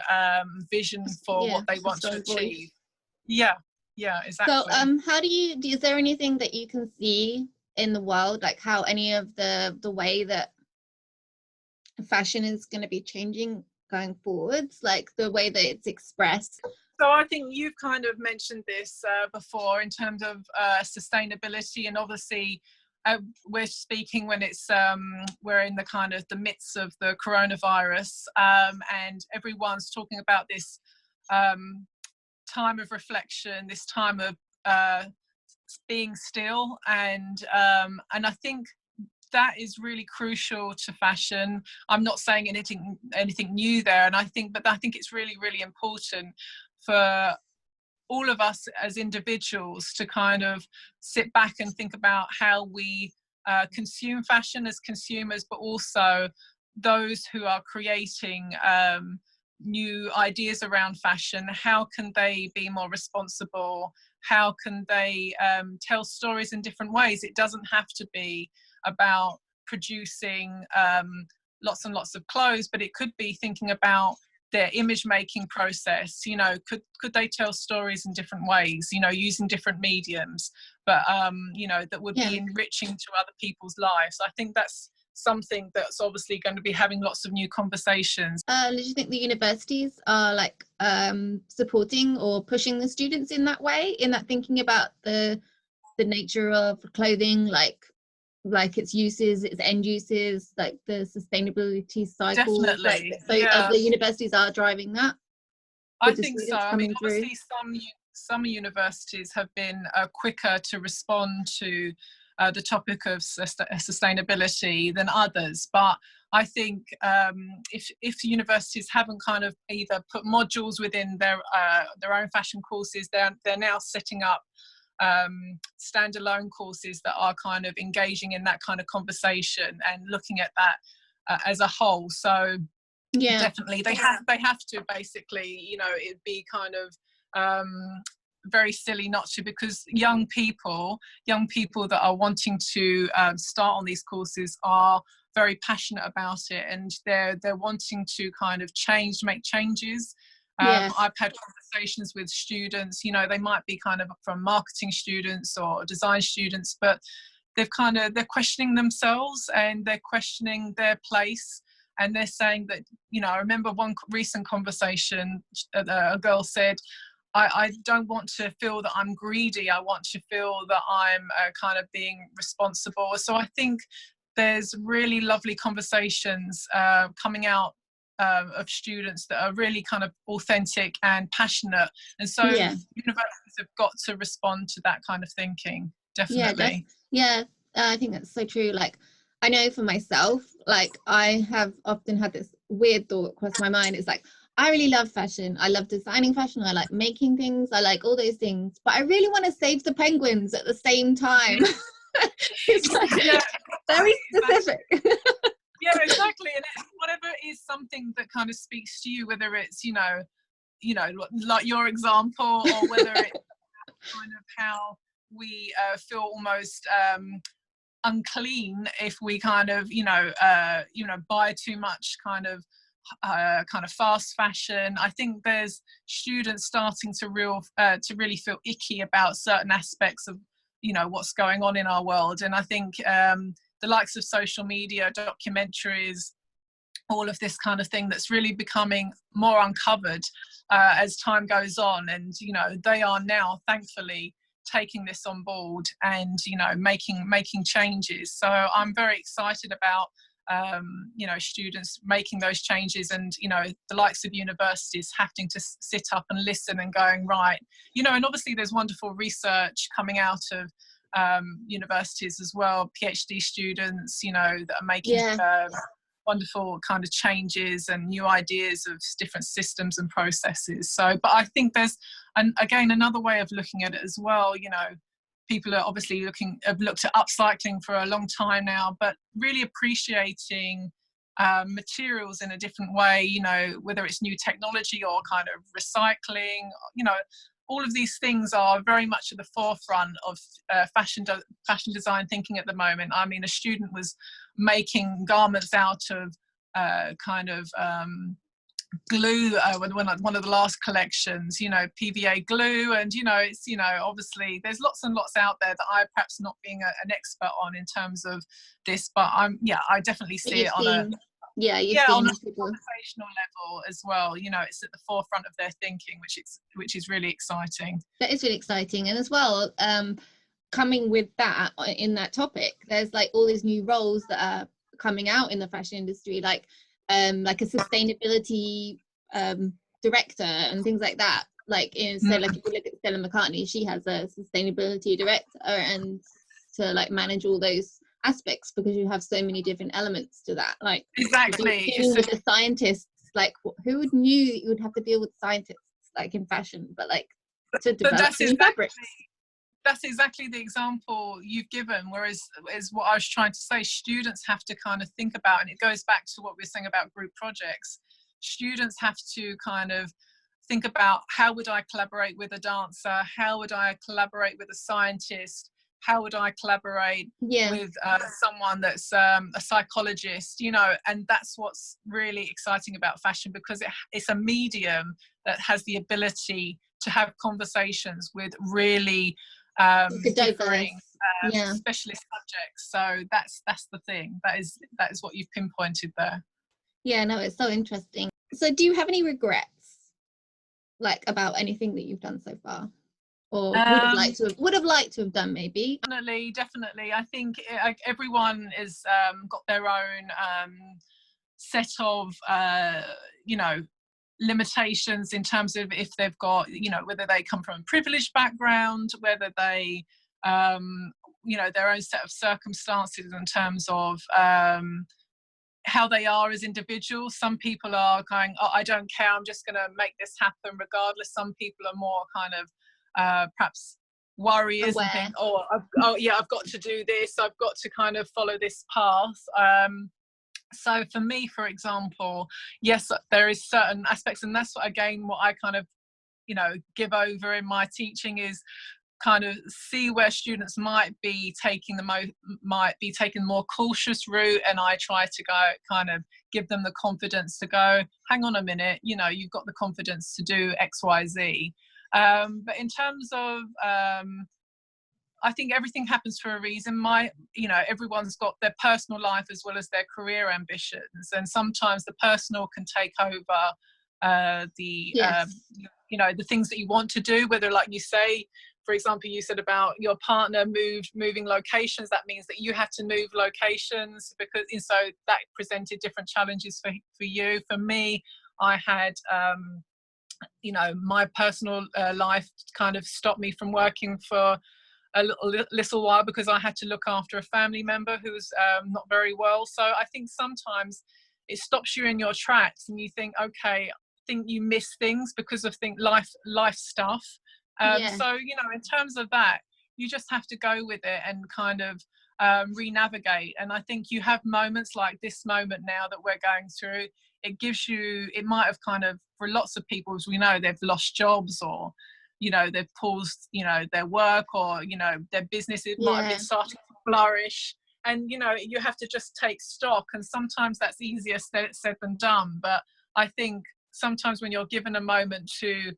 vision for what they want to achieve. Yeah, exactly. So how is there anything that you can see in the world, like how any of the way that fashion is going to be changing going forwards, like the way that it's expressed? So I think you've kind of mentioned this before in terms of sustainability, and obviously we're speaking when it's we're in the kind of the midst of the coronavirus, and everyone's talking about this time of reflection, this time of being still, and I think that is really crucial to fashion. I'm not saying anything new there, and I think it's really, really important for all of us as individuals to kind of sit back and think about how we consume fashion as consumers, but also those who are creating new ideas around fashion. How can they be more responsible? How can they tell stories in different ways? It doesn't have to be about producing lots and lots of clothes, but it could be thinking about their image making process, you know, could they tell stories in different ways, you know, using different mediums, but you know, that would be enriching to other people's lives. I think that's something that's obviously going to be having lots of new conversations. Do you think the universities are like supporting or pushing the students in that way, in that thinking about the nature of clothing, like its uses, its end uses, like the sustainability cycle? Definitely. The universities are driving that? I think so. I mean, obviously some universities have been quicker to respond to the topic of sustainability than others, but I think if universities haven't kind of either put modules within their own fashion courses, they're now setting up standalone courses that are kind of engaging in that kind of conversation and looking at that as a whole. So definitely they have to basically, you know, it'd be kind of very silly not to, because young people that are wanting to start on these courses are very passionate about it, and they're wanting to kind of make changes. I've had conversations with students, you know, they might be kind of from marketing students or design students, but they're questioning themselves and they're questioning their place. And they're saying that, you know, I remember one recent conversation, a girl said, I don't want to feel that I'm greedy. I want to feel that I'm kind of being responsible. So I think there's really lovely conversations coming out of students that are really kind of authentic and passionate. And so universities have got to respond to that kind of thinking, definitely. I think that's so true. Like, I know for myself, like I have often had this weird thought cross my mind. It's like, I really love fashion. I love designing fashion. I like making things. I like all those things. But I really want to save the penguins at the same time. It's like very specific. Yeah, exactly. And whatever is something that kind of speaks to you, whether it's, you know, like your example, or whether it's kind of how we feel almost unclean if we kind of, buy too much kind of fast fashion. I think there's students starting to really feel icky about certain aspects of, you know, what's going on in our world. And I think the likes of social media, documentaries, all of this kind of thing that's really becoming more uncovered as time goes on. And, you know, they are now thankfully taking this on board and, you know, making changes. So I'm very excited about students making those changes, and, you know, the likes of universities having to sit up and listen and going, right, you know. And obviously there's wonderful research coming out of universities as well, PhD students, you know, that are making wonderful kind of changes and new ideas of different systems and processes. So, but I think there's again another way of looking at it as well. You know, people are obviously have looked at upcycling for a long time now, but really appreciating materials in a different way, you know, whether it's new technology or kind of recycling, you know. All of these things are very much at the forefront of fashion design thinking at the moment. I mean, a student was making garments out of glue, one of the last collections, you know, PVA glue. And, you know, it's, you know, obviously there's lots and lots out there that I perhaps not being an expert on in terms of this, but I definitely see it on a conversational level as well. You know, it's at the forefront of their thinking, which is really exciting. That is really exciting. And as well, coming with that, in that topic, there's like all these new roles that are coming out in the fashion industry, like a sustainability director and things like that. Like if you look at Stella McCartney, she has a sustainability director, and to like manage all those aspects, because you have so many different elements to that. Like exactly with the scientists, like who would knew that you would have to deal with scientists like in fashion, but like to develop fabrics. That's exactly the example you've given, whereas is what I was trying to say, students have to kind of think about, and it goes back to what we're saying about group projects. Students have to kind of think about, how would I collaborate with a dancer? How would I collaborate with a scientist? how would I collaborate with someone that's a psychologist, you know? And that's what's really exciting about fashion, because it's a medium that has the ability to have conversations with really differing specialist subjects. So that's the thing. That is what you've pinpointed there. Yeah, no, it's so interesting. So do you have any regrets, like, about anything that you've done so far, or would have liked to have done, maybe? Definitely. I think everyone is got their own set of you know, limitations in terms of if they've got, you know, whether they come from a privileged background, whether they you know, their own set of circumstances in terms of how they are as individuals. Some people are going, oh, I don't care, I'm just going to make this happen regardless. Some people are more kind of perhaps worriers and think, I've got to do this, I've got to kind of follow this path. So for me, for example, yes, there is certain aspects, and that's what I kind of, you know, give over in my teaching, is kind of see where students might be taking more cautious route, and I try to go kind of give them the confidence to go, hang on a minute, you know, you've got the confidence to do XYZ. But in terms of I think everything happens for a reason. You know, everyone's got their personal life as well as their career ambitions, and sometimes the personal can take over you know, the things that you want to do, whether, like you say, for example, you said about your partner moving locations. That means that you have to move locations, because, and so that presented different challenges for you. For me, I had, you know, my personal life kind of stopped me from working for a little while, because I had to look after a family member who was not very well. So I think sometimes it stops you in your tracks, and you think, okay, I think you miss things because of life stuff. So, you know, in terms of that, you just have to go with it and kind of re-navigate. And I think you have moments like this moment now that we're going through. It might have kind of, for lots of people, as we know, they've lost jobs, or, you know, they've paused, you know, their work, or, you know, their business might have been starting to flourish. And, you know, you have to just take stock. And sometimes that's easier said than done. But I think sometimes when you're given a moment to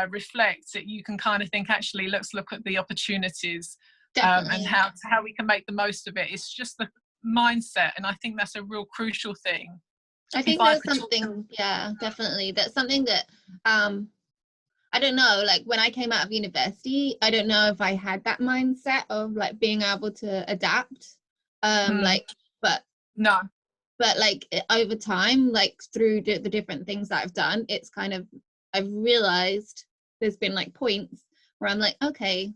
reflect, that you can kind of think, actually, let's look at the opportunities and how we can make the most of it. It's just the mindset, and I think that's a real crucial thing. I think that's something, definitely. That's something that I don't know, like when I came out of university, I don't know if I had that mindset of like being able to adapt. But like over time, like through the different things that I've done, it's kind of, I've realized there's been like points where I'm like, okay,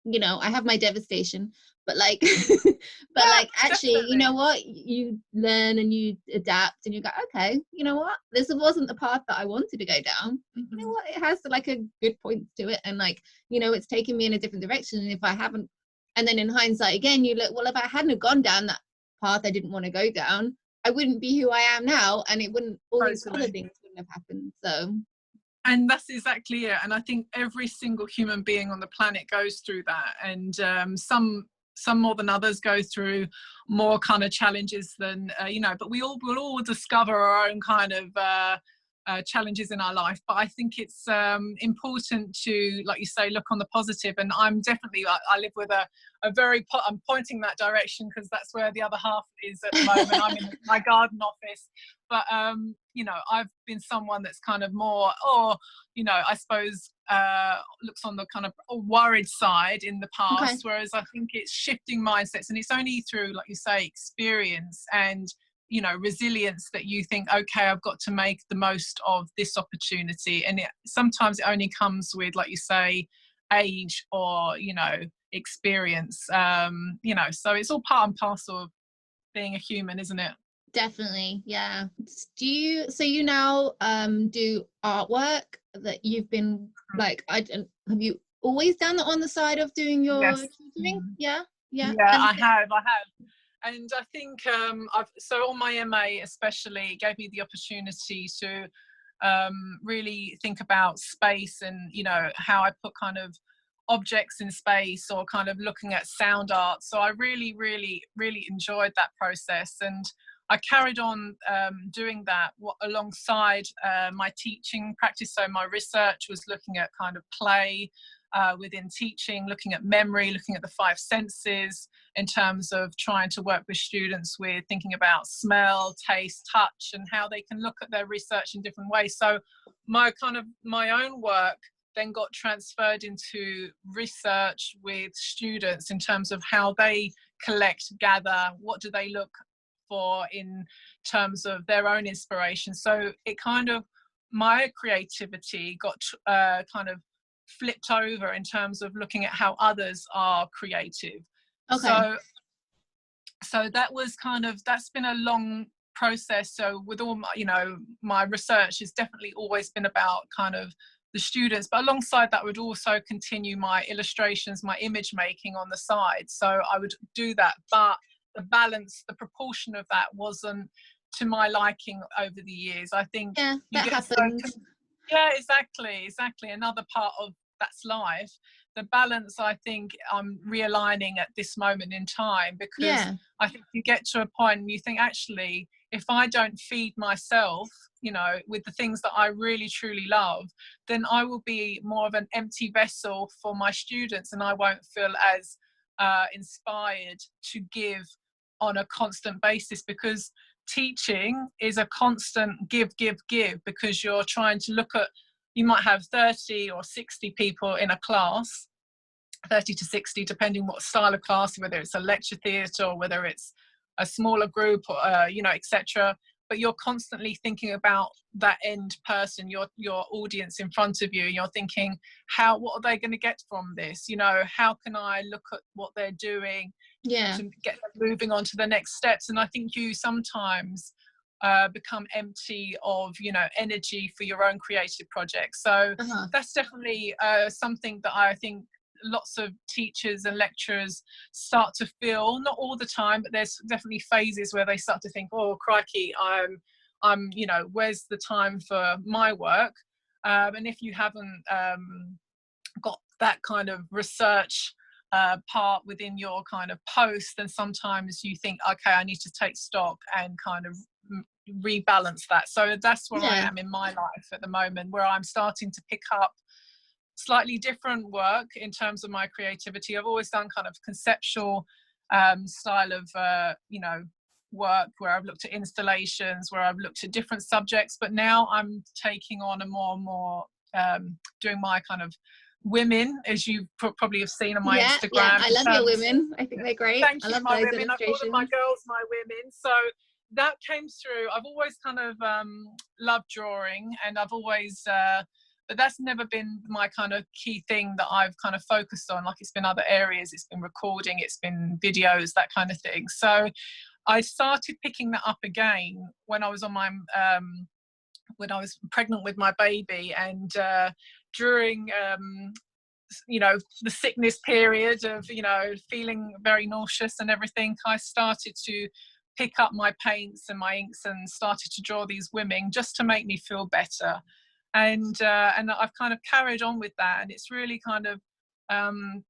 you know, I have my devastation, but like, actually, definitely. You know what? You learn and you adapt, and you go, okay, you know what? This wasn't the path that I wanted to go down. You know what? It has like a good point to it, and like, you know, it's taken me in a different direction. And if I haven't, and then in hindsight again, you look, well, if I hadn't gone down that path I didn't want to go down, I wouldn't be who I am now, and it wouldn't, all these other things wouldn't have happened. So. And that's exactly it. And I think every single human being on the planet goes through that. And some more than others go through more kind of challenges than, you know, but we'll all discover our own kind of challenges in our life. But I think it's important to, like you say, look on the positive. And I'm definitely, I live with I'm pointing that direction, because that's where the other half is at the moment. I'm in my garden office. But, you know, I've been someone that's kind of more, or, you know, I suppose looks on the kind of worried side in the past, whereas I think it's shifting mindsets. And it's only through, like you say, experience and, you know, resilience that you think, okay, I've got to make the most of this opportunity. And sometimes it only comes with, like you say, age or, you know, experience, you know, so it's all part and parcel of being a human, isn't it? Definitely, yeah. So you now do artwork that you've been like, have you always done that on the side of doing your tutoring? Yeah. I have. And I think so on my MA especially, it gave me the opportunity to really think about space, and, you know, how I put kind of objects in space, or kind of looking at sound art. So I really enjoyed that process, and I carried on doing that alongside my teaching practice. So my research was looking at kind of play within teaching, looking at memory, looking at the five senses, in terms of trying to work with students with thinking about smell, taste, touch, and how they can look at their research in different ways. So my own work then got transferred into research with students in terms of how they collect, gather, what do they look for in terms of their own inspiration. So it kind of, my creativity got kind of flipped over in terms of looking at how others are creative. Okay. So that was kind of, that's been a long process. So with all my, you know, my research has definitely always been about kind of the students, but alongside that would also continue my illustrations, my image making on the side. So I would do that, but the balance, the proportion of that wasn't to my liking over the years. I think that happens. Yeah, exactly. Another part of that's life. The balance, I think I'm realigning at this moment in time, because I think you get to a point and you think, actually, if I don't feed myself, you know, with the things that I really truly love, then I will be more of an empty vessel for my students, and I won't feel as inspired to give on a constant basis, because teaching is a constant give, because you're trying to look at, you might have 30 or 60 people in a class, 30 to 60, depending what style of class, whether it's a lecture theatre or whether it's a smaller group, or, you know, etc. But you're constantly thinking about that end person, your audience in front of you. You're thinking, what are they going to get from this? You know, how can I look at what they're doing to get them moving on to the next steps? And I think you sometimes become empty of, you know, energy for your own creative projects. So that's definitely something that I think lots of teachers and lecturers start to feel, not all the time, but there's definitely phases where they start to think, oh crikey, I'm you know, where's the time for my work? And if you haven't got that kind of research part within your kind of post, then sometimes you think, okay, I need to take stock and kind of rebalance that. So that's where I am in my life at the moment, where I'm starting to pick up slightly different work in terms of my creativity. I've always done kind of conceptual style of you know, work, where I've looked at installations, where I've looked at different subjects, but now I'm taking on a more and more doing my kind of women, as you probably have seen on my Instagram. I love your women. I think they're great. Thank you, I love my those women. I call them my girls, my women. So that came through. I've always kind of loved drawing, and I've always but that's never been my kind of key thing that I've kind of focused on. Like, it's been other areas, it's been recording, it's been videos, that kind of thing. So I started picking that up again when I was on my when I was pregnant with my baby, and during you know, the sickness period of, you know, feeling very nauseous and everything, I started to pick up my paints and my inks and started to draw these women just to make me feel better. And I've kind of carried on with that, and it's really kind of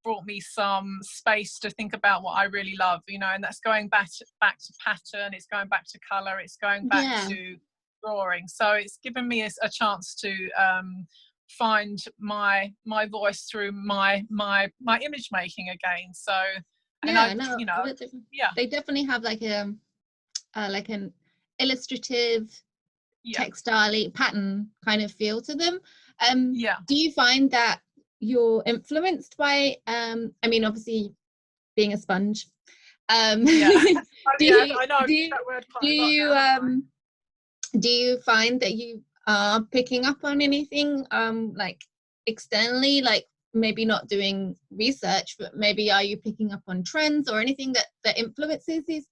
brought me some space to think about what I really love, you know, and that's going back to pattern, it's going back to colour, it's going back to drawing. So it's given me a chance to find my voice through my image making again. So you know, they definitely have like a like an illustrative textile pattern kind of feel to them. Do you find that you're influenced by I mean, obviously being a sponge, do you find that you are picking up on anything like externally, like maybe not doing research, but maybe are you picking up on trends or anything that influences these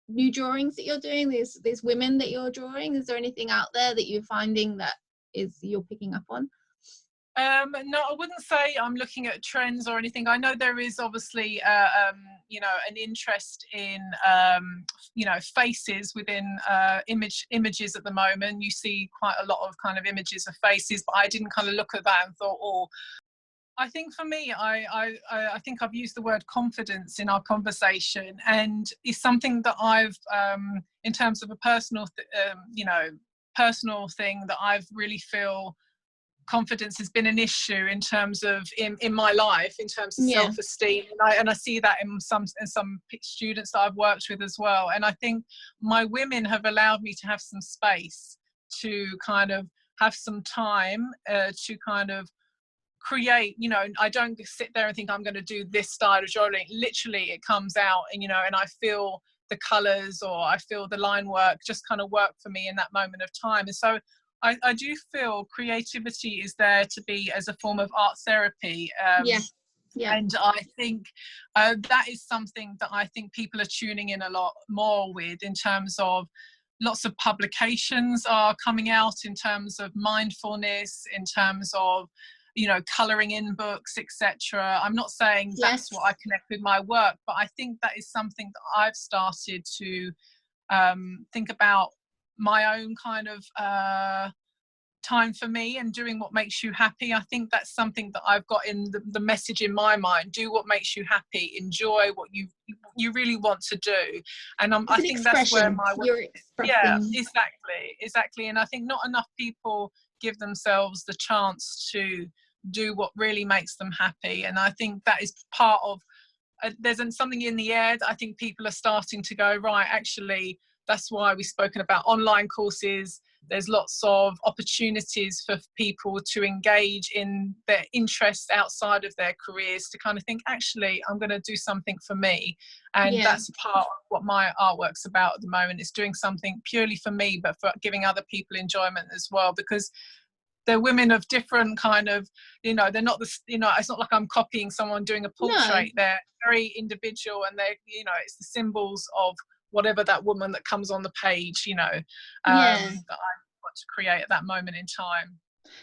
new drawings that you're doing, these women that you're drawing? Is there anything out there that you're finding that you're picking up on? No, I wouldn't say I'm looking at trends or anything. I know there is obviously you know, an interest in you know, faces within images at the moment. You see quite a lot of kind of images of faces, but I didn't kind of look at that and thought, oh, I think for me, I think I've used the word confidence in our conversation, and it's something that I've, in terms of a personal, personal thing, that I've really feel confidence has been an issue in terms of in my life, in terms of self-esteem, and I see that in some students that I've worked with as well. And I think my women have allowed me to have some space to kind of have some time to kind of create, I don't sit there and think I'm going to do this style of jewelry. Literally it comes out, and and I feel the colors, or I feel the line work just kind of work for me in that moment of time. And so I do feel creativity is there to be as a form of art therapy. And I think that is something that I think people are tuning in a lot more with, in terms of lots of publications are coming out in terms of mindfulness, in terms of colouring in books, etc. I'm not saying that's what I connect with my work, but I think that is something that I've started to think about, my own kind of time for me, and doing what makes you happy. I think that's something that I've got in the message in my mind: do what makes you happy, enjoy what you really want to do. And I think that's where my work, exactly. And I think not enough people give themselves the chance to do what really makes them happy. And I think that is part of there's something in the air that I think people are starting to go, right, actually, that's why we've spoken about online courses. There's lots of opportunities for people to engage in their interests outside of their careers, to kind of think, actually, I'm going to do something for me. And that's part of what my artwork's about at the moment, is doing something purely for me, but for giving other people enjoyment as well. Because they're women of different kind of, they're not it's not like I'm copying someone doing a portrait. No. They're very individual, and they're, it's the symbols of whatever that woman that comes on the page, that I want to create at that moment in time.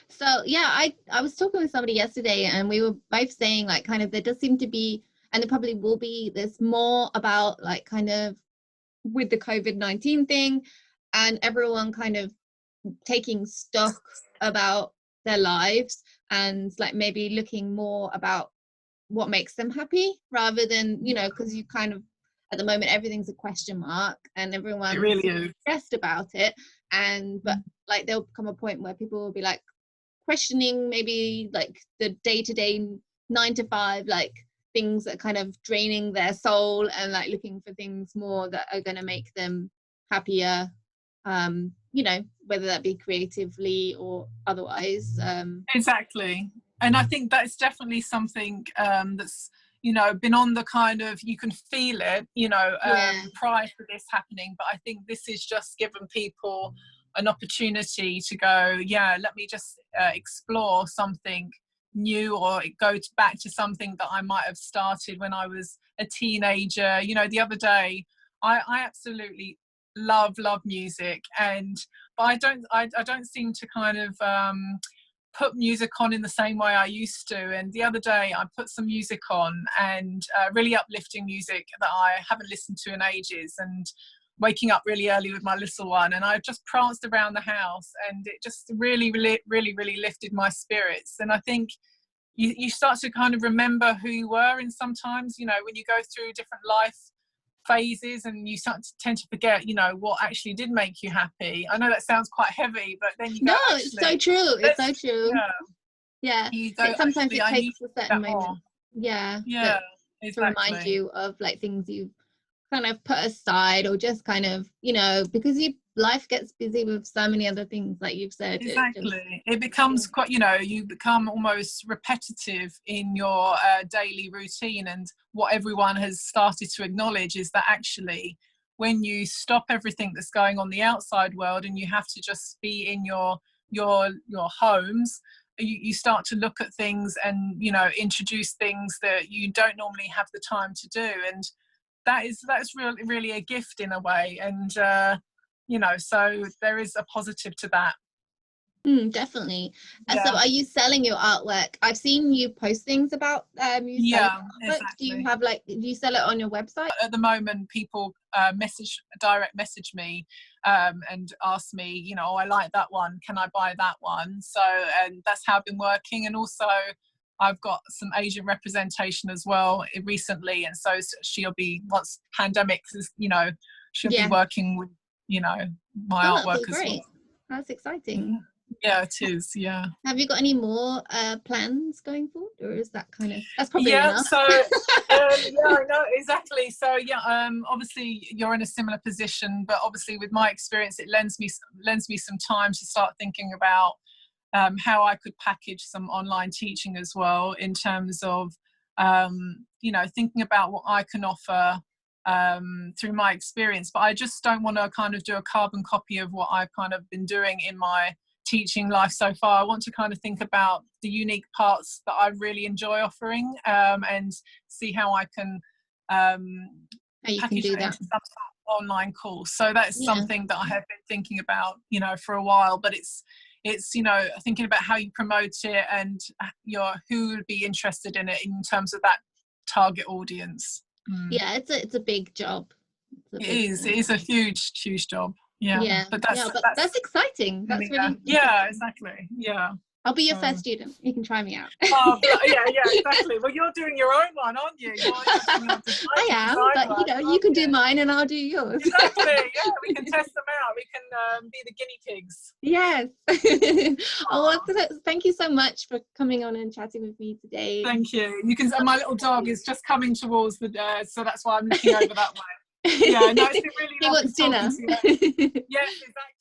So I was talking with somebody yesterday, and we were both saying, like, kind of there does seem to be, and there probably will be, there's more about, like, kind of with the COVID-19 thing, and everyone kind of taking stock about their lives, and like maybe looking more about what makes them happy, rather than, because you kind of, at the moment, everything's a question mark, and everyone's really stressed about it. And but like there'll come a point where people will be like questioning maybe like the day-to-day 9 to 5, like things that are kind of draining their soul, and like looking for things more that are going to make them happier, whether that be creatively or otherwise. Exactly. And I think that's definitely something that's been on the kind of, you can feel it, prior to this happening. But I think this is just given people an opportunity to go, let me just explore something new, or go back to something that I might have started when I was a teenager. The other day, I absolutely love music, but I don't seem to kind of put music on in the same way I used to. And the other day I put some music on, and really uplifting music that I haven't listened to in ages, and waking up really early with my little one, and I just pranced around the house, and it just really lifted my spirits. And I think you start to kind of remember who you were, and sometimes when you go through different life phases, and you tend to forget what actually did make you happy. I know that sounds quite heavy, but then you go, it's so true. It's so true. Sometimes it takes a certain moment exactly. to remind you of like things you've kind of put aside, or just kind of because life gets busy with so many other things, like you've said. It becomes quite, you become almost repetitive in your daily routine. And what everyone has started to acknowledge is that actually, when you stop everything that's going on the outside world, and you have to just be in your homes, you start to look at things and introduce things that you don't normally have the time to do. And that's really a gift in a way. And so there is a positive to that. Definitely. So are you selling your artwork? I've seen you post things about you selling artwork. Exactly. Do you sell it on your website? At the moment, people direct message me and ask me, I like that one, can I buy that one? So, and that's how I've been working. And also I've got some Asian representation as well recently, and so she'll be, once pandemic is, you know, she'll be working with, you know, my artwork as well. That's exciting. Yeah, it is. Yeah. Have you got any more plans going forward, or is that kind of, that's probably enough? So yeah, I know, exactly. So yeah, obviously you're in a similar position, but obviously with my experience, it lends me some time to start thinking about how I could package some online teaching as well, in terms of you know, thinking about what I can offer through my experience. But I just don't want to kind of do a carbon copy of what I've kind of been doing in my teaching life so far. I want to kind of think about the unique parts that I really enjoy offering, and see how I can package it into some sort of online course. So that's something that I have been thinking about, you know, for a while. But it's you know, thinking about how you promote it and who would be interested in it in terms of that target audience. Yeah, it's a big job. It is a huge job. Yeah, but that's exciting. That's really exactly. Yeah, I'll be your first student. You can try me out. Oh, yeah, exactly. Well, you're doing your own one, aren't you? I am, but you know, you can do mine and I'll do yours. Exactly. Yeah, we can test them out. We can be the guinea pigs. Yes. Oh, thank you so much for coming on and chatting with me today. Thank you. You can. My little dog is just coming towards the so that's why I'm looking over that way. Yeah, no, it's been really he wants dinner. Yes, exactly.